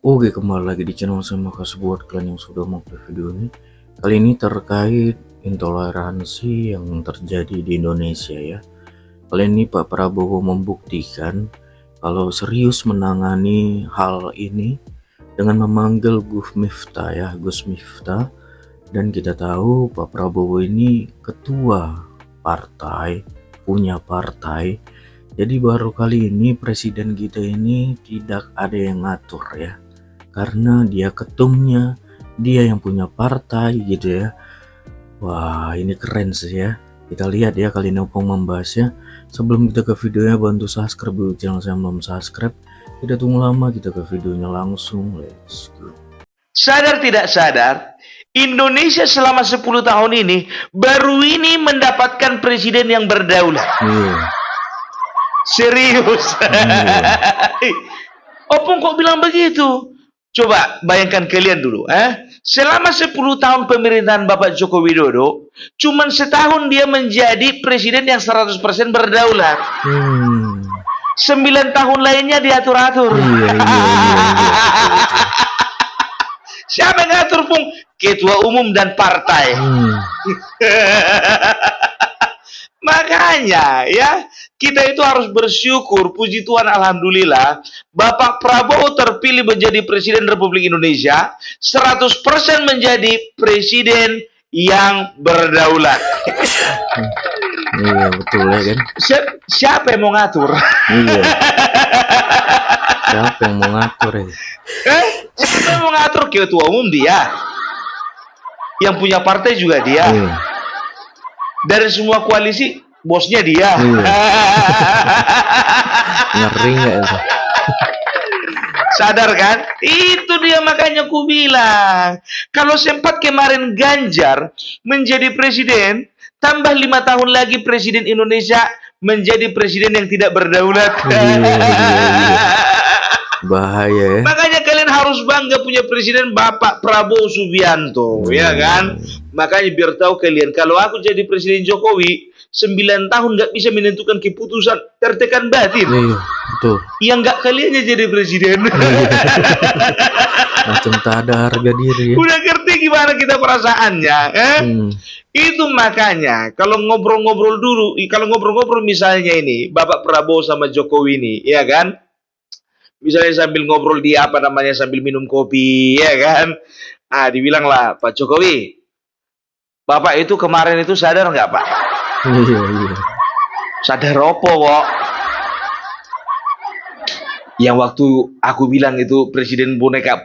Oke, kembali lagi di channel saya. Makasih buat kalian yang sudah mau video ini. Kali ini terkait intoleransi yang terjadi di Indonesia ya. Kali ini Pak Prabowo membuktikan kalau serius menangani hal ini dengan memanggil Gus Miftah ya, Gus Miftah. Dan kita tahu Pak Prabowo ini ketua partai, punya partai. Jadi baru kali ini presiden kita ini tidak ada yang ngatur ya, karena dia ketumnya, dia yang punya partai gitu ya. Wah, ini keren sih ya. Kita lihat ya kali ini Opung membahasnya. Sebelum kita ke videonya, bantu subscribe dulu channel saya belum subscribe. Tidak tunggu lama, kita ke videonya langsung. Let's go. Sadar tidak sadar, Indonesia selama 10 tahun ini baru ini mendapatkan presiden yang berdaulat. Serius. Opung kok bilang begitu? Coba bayangkan kalian dulu, selama 10 tahun pemerintahan Bapak Joko Widodo, cuman setahun dia menjadi presiden yang 100% berdaulat. 9 tahun lainnya diatur-atur. Siapa yang ngatur, Pung? Ketua umum dan partai. Makanya ya, kita itu harus bersyukur, puji Tuhan, alhamdulillah, Bapak Prabowo terpilih menjadi Presiden Republik Indonesia, 100% menjadi presiden yang berdaulat. Iya, betul ya kan? Siapa yang mau ngatur? Iya. Siapa yang mau ngatur ya? Siapa yang mau ngatur? Ketua umum dia. Yang punya partai juga dia. Dari semua koalisi, bosnya dia. Ngeri nggak itu? Sadar kan? Itu dia, makanya ku bilang, kalau sempat kemarin Ganjar menjadi presiden, tambah 5 tahun lagi presiden Indonesia menjadi presiden yang tidak berdaulat. Bahaya ya. Makanya kalian harus bangga punya presiden Bapak Prabowo Subianto, ya kan? Makanya biar tahu kalian, kalau aku jadi presiden Jokowi, 9 tahun nggak bisa menentukan keputusan, tertekan batin. Betul. Yang nggak kalian jadi presiden. Macam tak ada harga diri ya. Udah ngerti gimana kita perasaannya, Itu makanya kalau ngobrol-ngobrol dulu, kalau ngobrol-ngobrol misalnya ini Bapak Prabowo sama Jokowi ini, ya kan? Misalnya sambil ngobrol di sambil minum kopi, ya kan? Dibilang lah, Pak Jokowi, Bapak itu kemarin itu sadar nggak, Pak? Iya. Sadar opo kok? Yang waktu aku bilang itu presiden boneka.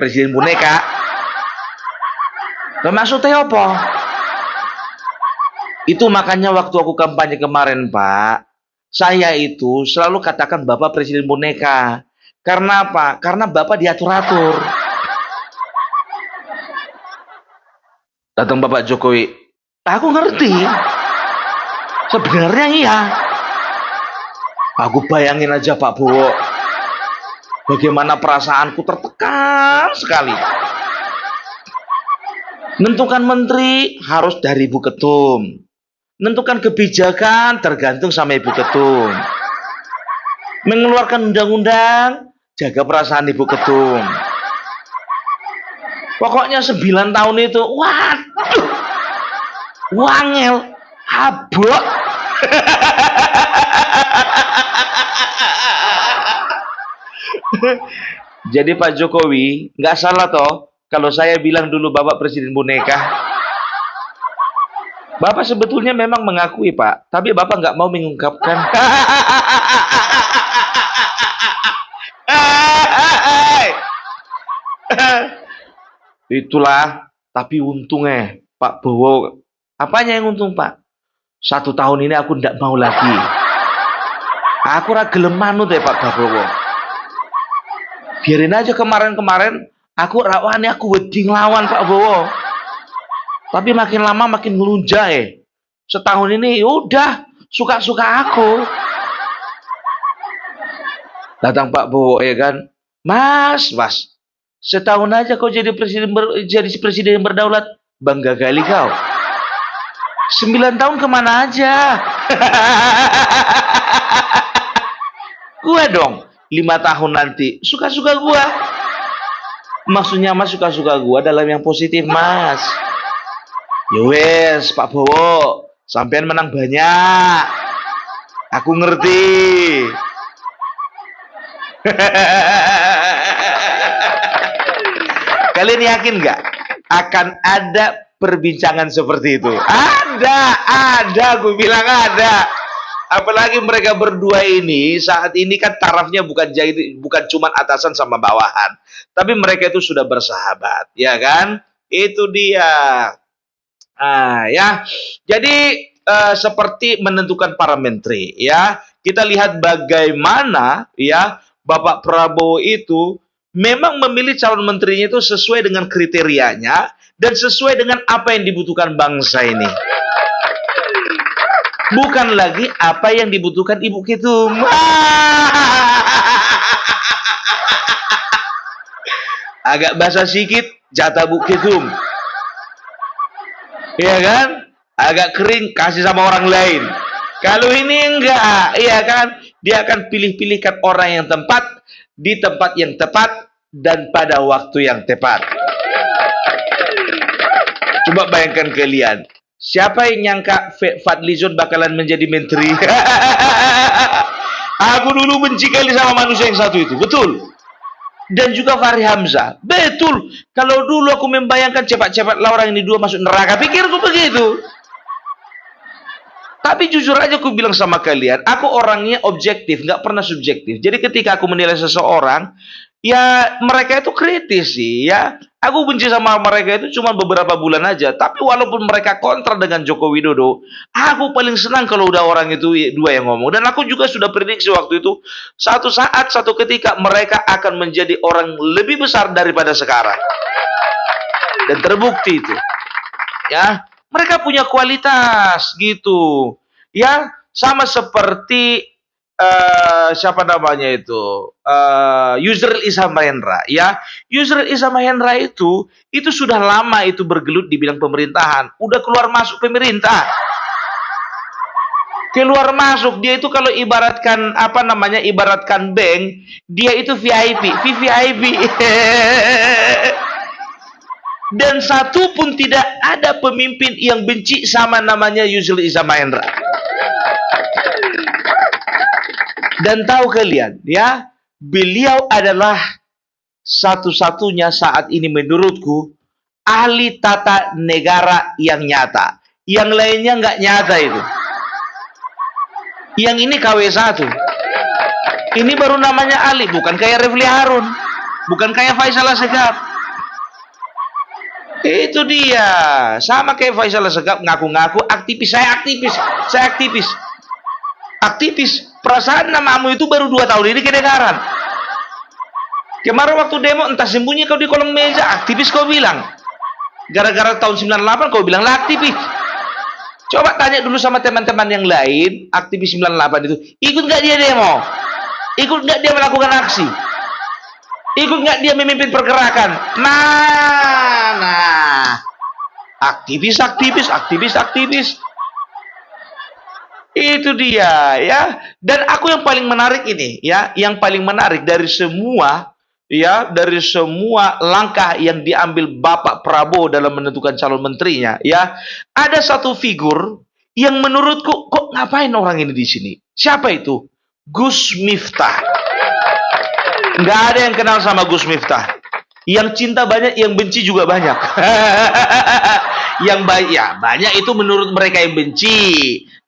Maksudnya apa? Itu makanya waktu aku kampanye kemarin, Pak, saya itu selalu katakan Bapak presiden boneka. Karena apa? Karena Bapak diatur-atur. Datang Bapak Jokowi, aku ngerti. Sebenarnya iya. Aku bayangin aja Pak Bowo, bagaimana perasaanku tertekan sekali. Nentukan menteri harus dari Ibu Ketum. Nentukan kebijakan tergantung sama Ibu Ketum. Mengeluarkan undang-undang, jaga perasaan Ibu Ketum. Pokoknya 9 tahun itu, waduh, wangel, habok. Jadi Pak Jokowi, nggak salah toh kalau saya bilang dulu Bapak presiden boneka. Bapak sebetulnya memang mengakui, Pak, tapi Bapak nggak mau mengungkapkan. Itulah, tapi untungnya Pak Bowo, apanya yang untung, Pak? 1 tahun ini aku ndak mau lagi. Aku gelem manut ya Pak Bowo. Biarin aja kemarin-kemarin aku rawani, aku wedi nglawan Pak Bowo. Tapi makin lama makin ngelunjak ya. Setahun ini udah suka-suka aku. Datang Pak Bowo, ya kan? Mas, setahun aja kau jadi presiden yang berdaulat, bangga kali kau. 9 tahun kemana aja? Gua dong 5 tahun nanti, suka-suka gua. Maksudnya Mas suka-suka gua dalam yang positif, Mas. Ya wes, Pak Bowo, sampean menang banyak. Aku ngerti. Kalian yakin nggak akan ada perbincangan seperti itu? Ada, gue bilang ada. Apalagi mereka berdua ini saat ini kan tarafnya bukan cuma atasan sama bawahan, tapi mereka itu sudah bersahabat, ya kan? Itu dia. Ya. Jadi seperti menentukan para menteri, ya. Kita lihat bagaimana ya Bapak Prabowo itu memang memilih calon menterinya itu sesuai dengan kriterianya dan sesuai dengan apa yang dibutuhkan bangsa ini. Bukan lagi apa yang dibutuhkan Ibu Ketum. Agak basah sikit, jatah Bu Ketum. Iya kan? Agak kering, kasih sama orang lain. Kalau ini enggak, iya kan? Dia akan pilih-pilihkan orang yang tepat, di tempat yang tepat, dan pada waktu yang tepat. Coba bayangkan kalian. Siapa yang nyangka Fadlizon bakalan menjadi menteri? Aku dulu benci kali sama manusia yang satu itu, betul. Dan juga Fahri Hamzah, betul. Kalau dulu aku membayangkan cepat-cepatlah orang ini dua masuk neraka, pikirku begitu. Tapi jujur aja aku bilang sama kalian, aku orangnya objektif, nggak pernah subjektif. Jadi ketika aku menilai seseorang, ya mereka itu kritis sih, ya. Aku benci sama mereka itu cuma beberapa bulan aja. Tapi walaupun mereka kontra dengan Joko Widodo, aku paling senang kalau udah orang itu dua yang ngomong. Dan aku juga sudah prediksi waktu itu, satu saat, satu ketika mereka akan menjadi orang lebih besar daripada sekarang. Dan terbukti itu. Ya, mereka punya kualitas gitu. Ya, sama seperti siapa namanya itu? Yusril Iza Mahendra, ya. Yusril Iza Mahendra itu sudah lama itu bergelut di bidang pemerintahan, udah keluar masuk pemerintah. Keluar masuk, dia itu kalau ibaratkan apa namanya? Ibaratkan bank, dia itu VIP, VVIP. Dan satu pun tidak ada pemimpin yang benci sama namanya Yusril Iza Mahendra. Dan tahu kalian, ya, beliau adalah satu-satunya saat ini menurutku ahli tata negara yang nyata. Yang lainnya nggak nyata itu. Yang ini KW1. Ini baru namanya ahli, bukan kayak Refli Harun, bukan kayak Faisal Assegaf. Itu dia, sama kayak Faisal Assegaf ngaku-ngaku aktivis. Saya aktivis. Perasaan namamu itu baru 2 tahun ini kedengaran. Kemarin waktu demo entah sembunyi kau di kolong meja, aktivis kau bilang. Gara-gara tahun 98 kau bilang lah aktivis. Coba tanya dulu sama teman-teman yang lain, aktivis 98 itu, ikut nggak dia demo? Ikut nggak dia melakukan aksi? Ikut nggak dia memimpin pergerakan? Mana? Aktivis. Itu dia, ya. Dan aku yang paling menarik ini, ya, yang paling menarik dari semua, ya, dari semua langkah yang diambil Bapak Prabowo dalam menentukan calon menterinya, ya, ada satu figur yang menurutku kok ngapain orang ini di sini? Siapa itu? Gus Miftah. Nggak ada yang kenal sama Gus Miftah. Yang cinta banyak, yang benci juga banyak. Yang banyak itu menurut mereka yang benci.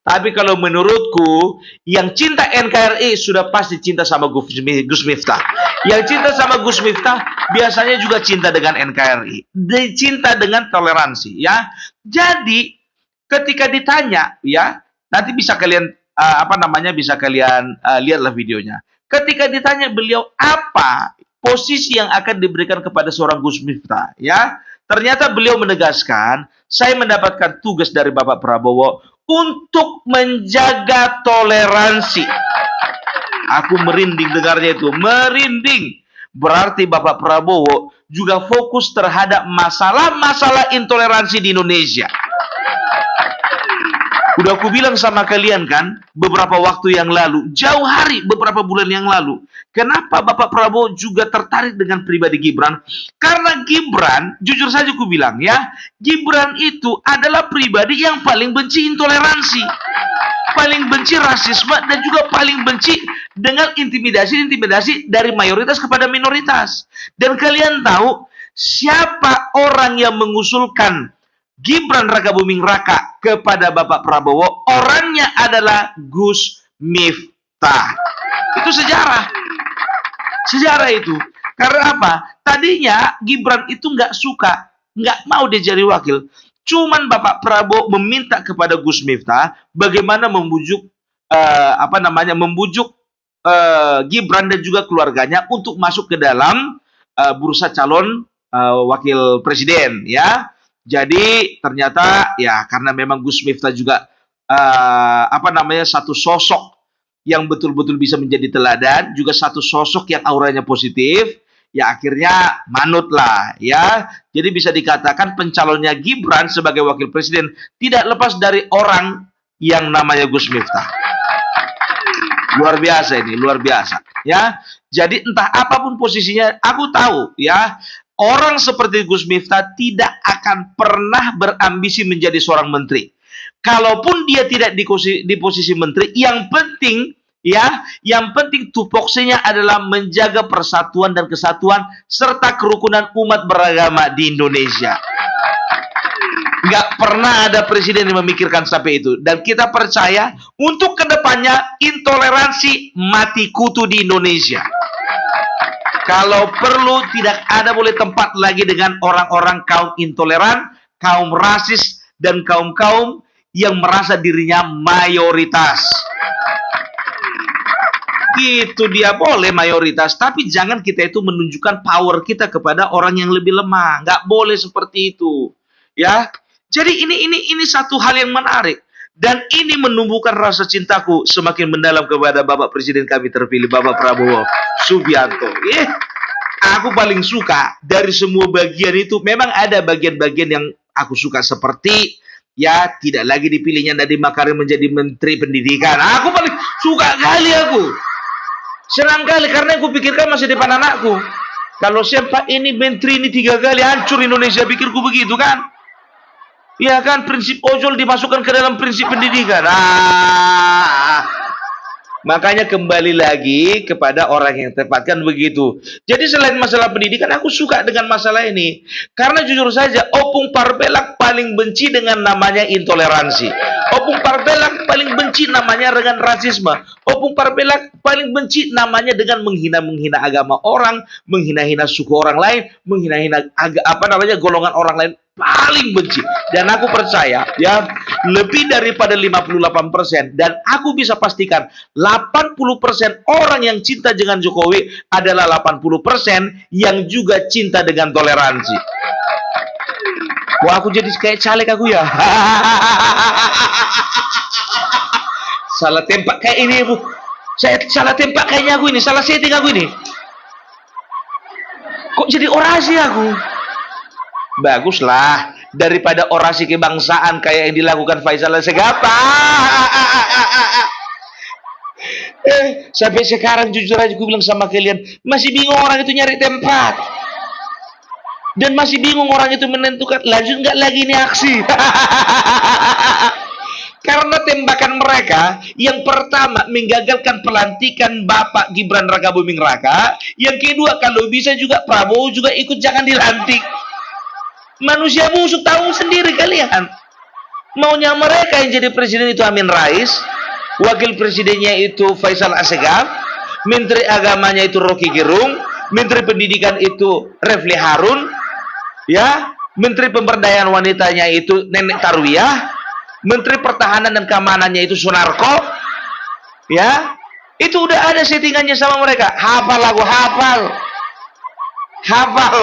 Tapi kalau menurutku, yang cinta NKRI sudah pasti cinta sama Gus Miftah. Yang cinta sama Gus Miftah biasanya juga cinta dengan NKRI. Cinta dengan toleransi, ya. Jadi ketika ditanya, ya, nanti bisa kalian bisa kalian lihatlah videonya. Ketika ditanya beliau apa posisi yang akan diberikan kepada seorang Gus Miftah, ya, ternyata beliau menegaskan, saya mendapatkan tugas dari Bapak Prabowo untuk menjaga toleransi. Aku merinding dengarnya itu, merinding. Berarti Bapak Prabowo juga fokus terhadap masalah-masalah intoleransi di Indonesia. Udah aku bilang sama kalian kan, beberapa waktu yang lalu, jauh hari, beberapa bulan yang lalu, kenapa Bapak Prabowo juga tertarik dengan pribadi Gibran? Karena Gibran, jujur saja aku bilang ya, Gibran itu adalah pribadi yang paling benci intoleransi, paling benci rasisme, dan juga paling benci dengan intimidasi dari mayoritas kepada minoritas. Dan kalian tahu siapa orang yang mengusulkan Gibran Rakabuming Raka kepada Bapak Prabowo? Orangnya adalah Gus Miftah. Itu sejarah itu. Karena apa? Tadinya Gibran itu nggak suka, nggak mau dia jadi wakil. Cuman Bapak Prabowo meminta kepada Gus Miftah bagaimana membujuk Gibran dan juga keluarganya untuk masuk ke dalam bursa calon wakil presiden, ya. Jadi ternyata ya karena memang Gus Miftah juga satu sosok yang betul-betul bisa menjadi teladan, juga satu sosok yang auranya positif, ya akhirnya manut lah, ya. Jadi bisa dikatakan pencalonnya Gibran sebagai wakil presiden tidak lepas dari orang yang namanya Gus Miftah. Luar biasa ini, luar biasa, ya. Jadi entah apapun posisinya, aku tahu, ya, orang seperti Gus Miftah tidak akan pernah berambisi menjadi seorang menteri. Kalaupun dia tidak di posisi menteri, yang penting tupoksinya adalah menjaga persatuan dan kesatuan serta kerukunan umat beragama di Indonesia. Nggak pernah ada presiden yang memikirkan sampai itu. Dan kita percaya untuk kedepannya intoleransi mati kutu di Indonesia. Kalau perlu tidak ada boleh tempat lagi dengan orang-orang kaum intoleran, kaum rasis, dan kaum-kaum yang merasa dirinya mayoritas. Gitu, dia boleh mayoritas, tapi jangan kita itu menunjukkan power kita kepada orang yang lebih lemah. Nggak boleh seperti itu, ya. Jadi ini satu hal yang menarik, dan ini menumbuhkan rasa cintaku semakin mendalam kepada Bapak Presiden kami terpilih, Bapak Prabowo Subianto. Aku paling suka dari semua bagian itu. Memang ada bagian-bagian yang aku suka, seperti ya tidak lagi dipilihnya Nadiem Makarim menjadi Menteri Pendidikan. Aku paling suka kali aku. Senang kali karena aku pikirkan masa depan anakku. Kalau siapa ini menteri ini 3 kali hancur Indonesia, pikirku begitu kan? Ya kan, prinsip ojol dimasukkan ke dalam prinsip pendidikan. Makanya kembali lagi kepada orang yang tepat, kan begitu. Jadi selain masalah pendidikan, aku suka dengan masalah ini. Karena jujur saja, Opung Parbelak paling benci dengan namanya intoleransi. Opung Parbelak paling benci namanya dengan rasisme. Opung Parbelak paling benci namanya dengan menghina-menghina agama orang, menghina-hina suku orang lain, menghina-hina golongan orang lain. Paling benci. Dan aku percaya ya lebih daripada 58%, dan aku bisa pastikan 80% orang yang cinta dengan Jokowi adalah 80% yang juga cinta dengan toleransi. Wah, aku jadi kayak caleg aku ya. Salah tembak kayak ini, Bu. Saya salah tembak kayaknya aku ini, salah setting aku ini. Kok jadi orasi aku? Baguslah daripada orasi kebangsaan kayak yang dilakukan Faisal Assegaf. Sampai sekarang jujur aja gue bilang sama kalian, masih bingung orang itu nyari tempat, dan masih bingung orang itu menentukan lanjut nggak lagi ini aksi. Karena tembakan mereka yang pertama menggagalkan pelantikan Bapak Gibran Rakabuming Raka, yang kedua kalau bisa juga Prabowo juga ikut jangan dilantik. Manusia busuk, tahu sendiri kalian. Maunya mereka yang jadi presiden itu Amin Rais, wakil presidennya itu Faisal Assegaf, menteri agamanya itu Rocky Gerung, menteri pendidikan itu Refli Harun, ya, menteri pemberdayaan wanitanya itu Nenek Tarwiyah, menteri pertahanan dan keamanannya itu Sunarko, ya. Itu udah ada settingannya sama mereka. Hafal lagu, hafal.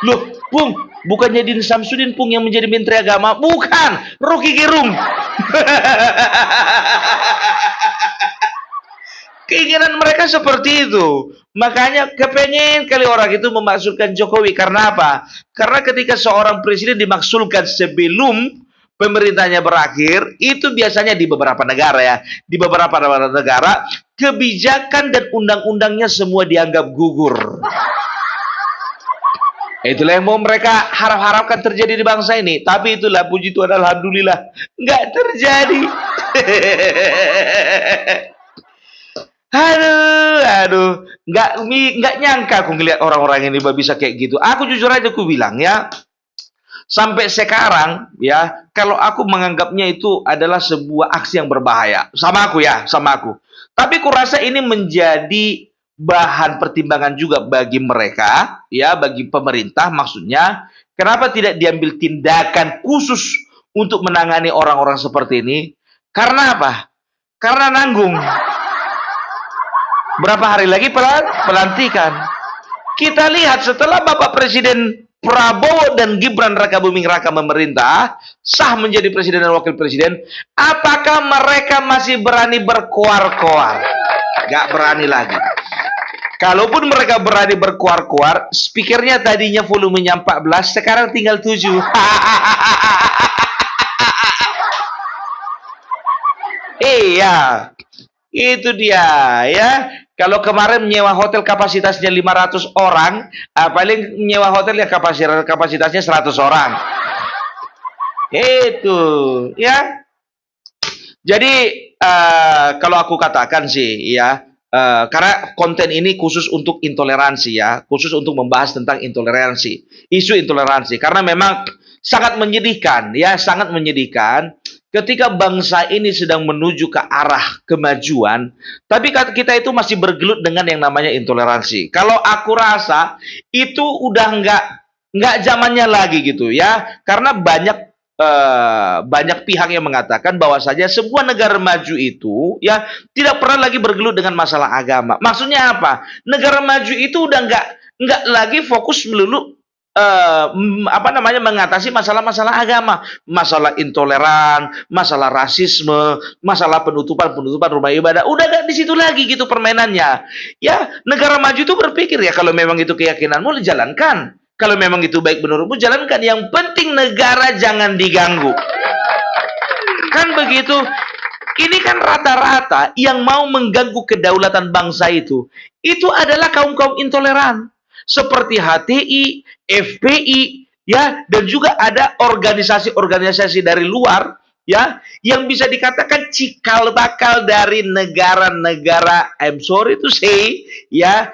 Loh, Pung, bukannya Din Samsudin Pung yang menjadi menteri agama? Bukan, Rocky Gerung. Keinginan mereka seperti itu. Makanya kepengen kali orang itu memaksulkan Jokowi. Karena apa? Karena ketika seorang presiden dimaksulkan sebelum pemerintahnya berakhir, itu biasanya di beberapa negara ya. Di beberapa negara kebijakan dan undang-undangnya semua dianggap gugur. Itulah yang mau mereka harap-harapkan terjadi di bangsa ini. Tapi itulah, puji Tuhan, alhamdulillah, nggak terjadi. Aduh, nggak nyangka aku ngeliat orang-orang ini bisa kayak gitu. Aku jujur aja aku bilang ya, sampai sekarang ya, kalau aku menganggapnya itu adalah sebuah aksi yang berbahaya. Sama aku ya, sama aku. Tapi kurasa ini menjadi bahan pertimbangan juga bagi mereka, ya, bagi pemerintah maksudnya. Kenapa tidak diambil tindakan khusus untuk menangani orang-orang seperti ini? Karena apa? Karena nanggung. Berapa hari lagi pelantikan? Kita lihat setelah Bapak Presiden Prabowo dan Gibran Rakabuming Raka memerintah, sah menjadi presiden dan wakil presiden, apakah mereka masih berani berkoar-koar? Gak berani lagi. Kalaupun mereka berani berkoar-koar, speakernya tadinya volumenya 14, sekarang tinggal 7. Iya, itu dia ya. Kalau kemarin menyewa hotel kapasitasnya 500 orang, paling menyewa hotel yang kapasitasnya 100 orang. Itu ya. Jadi kalau aku katakan sih ya, karena konten ini khusus untuk intoleransi ya, khusus untuk membahas tentang intoleransi, isu intoleransi, karena memang sangat menyedihkan ya, sangat menyedihkan ketika bangsa ini sedang menuju ke arah kemajuan, tapi kita itu masih bergelut dengan yang namanya intoleransi. Kalau aku rasa itu udah nggak zamannya lagi gitu ya, karena banyak pihak yang mengatakan bahwasanya sebuah negara maju itu ya tidak pernah lagi bergelut dengan masalah agama. Maksudnya apa? Negara maju itu udah nggak lagi fokus melulu mengatasi masalah-masalah agama, masalah intoleran, masalah rasisme, masalah penutupan rumah ibadah. Udah nggak di situ lagi gitu permainannya. Ya, negara maju itu berpikir ya kalau memang itu keyakinanmu dijalankan. Kalau memang itu baik menurutmu, jalankan. Yang penting negara jangan diganggu. Kan begitu. Ini kan rata-rata yang mau mengganggu kedaulatan bangsa itu adalah kaum-kaum intoleran. Seperti HTI, FPI, ya, dan juga ada organisasi-organisasi dari luar, ya, yang bisa dikatakan cikal bakal dari negara-negara, I'm sorry to say, ya,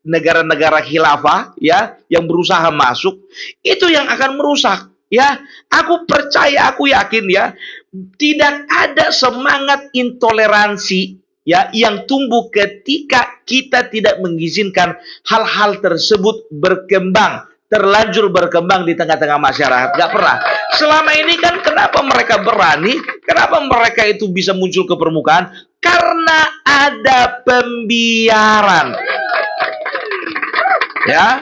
negara-negara khilafah ya yang berusaha masuk, itu yang akan merusak ya. Aku percaya, aku yakin ya, tidak ada semangat intoleransi ya yang tumbuh ketika kita tidak mengizinkan hal-hal tersebut berkembang, terlanjur berkembang di tengah-tengah masyarakat. Gak pernah. Selama ini kan kenapa mereka berani, kenapa mereka itu bisa muncul ke permukaan? Karena ada pembiaran. Ya,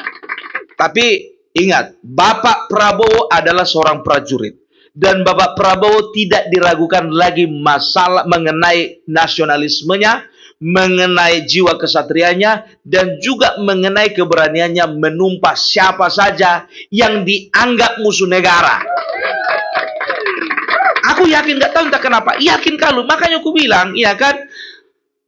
tapi ingat, Bapak Prabowo adalah seorang prajurit dan Bapak Prabowo tidak diragukan lagi masalah mengenai nasionalismenya, mengenai jiwa kesatrianya, dan juga mengenai keberaniannya menumpas siapa saja yang dianggap musuh negara. Aku yakin, nggak tahu entah kenapa, yakin kalau, makanya aku bilang, ya kan,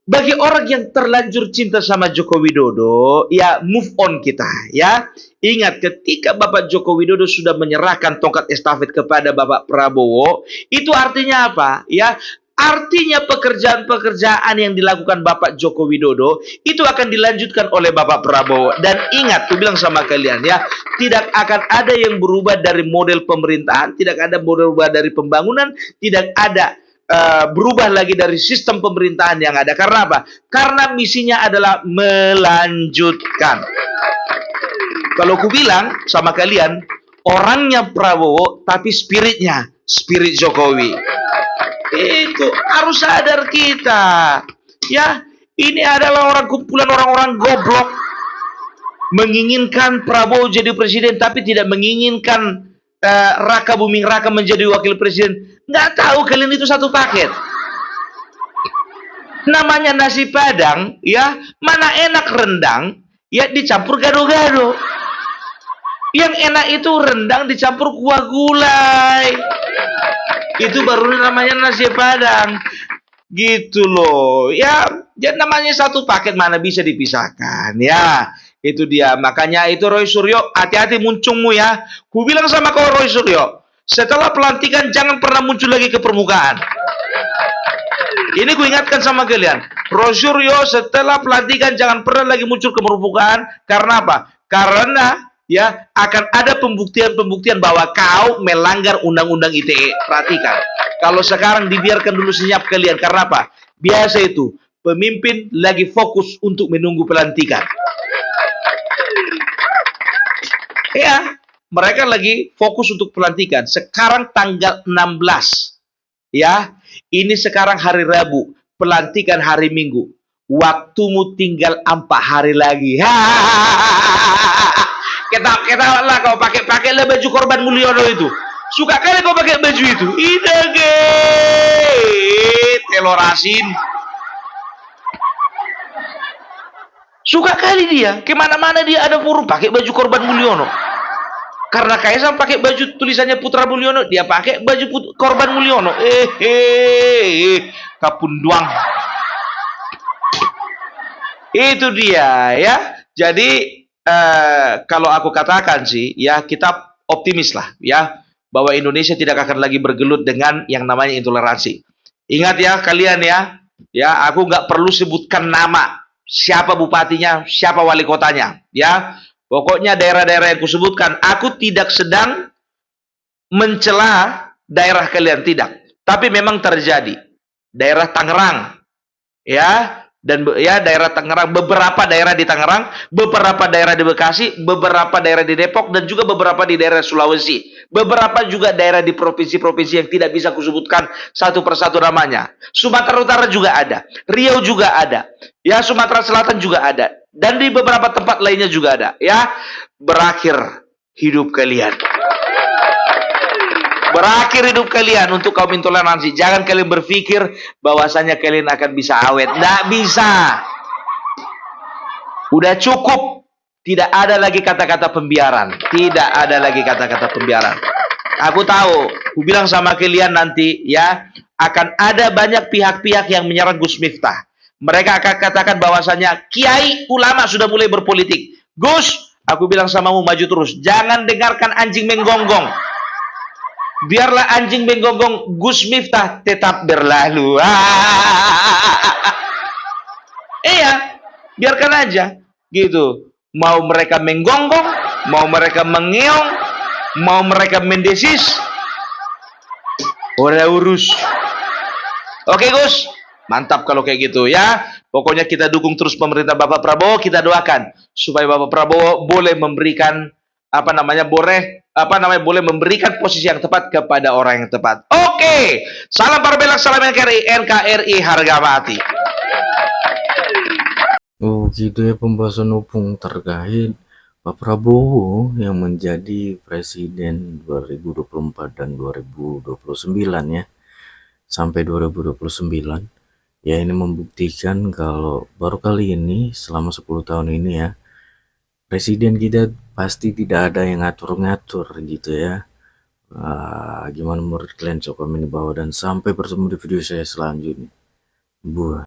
bagi orang yang terlanjur cinta sama Joko Widodo, ya move on kita, ya. Ingat, ketika Bapak Joko Widodo sudah menyerahkan tongkat estafet kepada Bapak Prabowo, itu artinya apa? Ya, artinya pekerjaan-pekerjaan yang dilakukan Bapak Joko Widodo itu akan dilanjutkan oleh Bapak Prabowo. Dan ingat, aku bilang sama kalian ya, tidak akan ada yang berubah dari model pemerintahan, tidak ada berubah dari pembangunan, tidak ada berubah lagi dari sistem pemerintahan yang ada. Karena apa? Karena misinya adalah melanjutkan. Kalau aku bilang sama kalian, orangnya Prabowo tapi spiritnya spirit Jokowi. Itu harus sadar kita. Ya, ini adalah kumpulan orang-orang goblok menginginkan Prabowo jadi presiden tapi tidak menginginkan Rakabuming Raka menjadi wakil presiden. Nggak tahu kalian itu satu paket. Namanya nasi Padang, ya, mana enak rendang, ya dicampur gado-gado. Yang enak itu rendang dicampur kuah gulai. Itu baru namanya nasi Padang. Gitu loh. Ya, ya namanya satu paket mana bisa dipisahkan. Ya, itu dia. Makanya itu Roy Suryo, hati-hati muncungmu ya. Ku bilang sama kau Roy Suryo, setelah pelantikan jangan pernah muncul lagi ke permukaan. Ini ku ingatkan sama kalian. Roy Suryo setelah pelantikan jangan pernah lagi muncul ke permukaan. Karena apa? Karena ya akan ada pembuktian-pembuktian bahwa kau melanggar undang-undang ITE. Perhatikan. Kalau sekarang dibiarkan dulu senyap kalian, karena apa? Biasa itu, pemimpin lagi fokus untuk menunggu pelantikan. Ya, mereka lagi fokus untuk pelantikan. Sekarang tanggal 16. Ya, ini sekarang hari Rabu, pelantikan hari Minggu. Waktumu tinggal 4 hari lagi. Ketawa lah kau pakai baju korban Mulyono itu. Suka kali kau pakai baju itu. Idege. Telur asin. Suka kali dia. Kemana-mana dia ada forum pakai baju korban Mulyono. Karena Kaisang pakai baju tulisannya Putra Mulyono, dia pakai baju korban Mulyono. Kapunduang. Itu dia ya. Jadi kalau aku katakan sih, ya kita optimis lah ya, bahwa Indonesia tidak akan lagi bergelut dengan yang namanya intoleransi. Ingat ya kalian ya aku nggak perlu sebutkan nama, siapa bupatinya, siapa wali kotanya, ya. Pokoknya daerah-daerah yang kusebutkan, aku tidak sedang mencela daerah kalian, tidak. Tapi memang terjadi. Daerah Tangerang, ya, dan ya daerah Tangerang, beberapa daerah di Tangerang, beberapa daerah di Bekasi, beberapa daerah di Depok, dan juga beberapa di daerah Sulawesi. Beberapa juga daerah di provinsi-provinsi yang tidak bisa kusebutkan satu persatu namanya. Sumatera Utara juga ada, Riau juga ada, ya Sumatera Selatan juga ada, dan di beberapa tempat lainnya juga ada. Ya, berakhir hidup kalian. Berakhir hidup kalian untuk kaum intoleransi. Jangan kalian berpikir bahwasanya kalian akan bisa awet. Nggak bisa. Udah cukup. Tidak ada lagi kata-kata pembiaran. Tidak ada lagi kata-kata pembiaran. Aku tahu. Aku bilang sama kalian nanti ya, akan ada banyak pihak-pihak yang menyerang Gus Miftah. Mereka akan katakan bahwasanya kiai ulama sudah mulai berpolitik. Gus, aku bilang samamu, maju terus. Jangan dengarkan anjing menggonggong. Biarlah anjing menggonggong, Gus Miftah tetap berlalu. Iya, biarkan aja gitu. Mau mereka menggonggong, mau mereka mengeong, mau mereka mendesis, udah urus. Oke Gus, mantap kalau kayak gitu ya. Pokoknya kita dukung terus pemerintah Bapak Prabowo. Kita doakan supaya Bapak Prabowo boleh memberikan boleh memberikan posisi yang tepat kepada orang yang tepat. Oke, salam Parabelak, salam NKRI, harga mati. Oh gitu ya pembahasan opung terkait Pak Prabowo yang menjadi presiden 2024 dan 2029 ya, sampai 2029. Ya ini membuktikan kalau baru kali ini selama 10 tahun ini ya, presiden kita pasti tidak ada yang ngatur-ngatur gitu ya. Gimana menurut kalian? Coba komen di bawah dan sampai bertemu di video saya selanjutnya. Buah.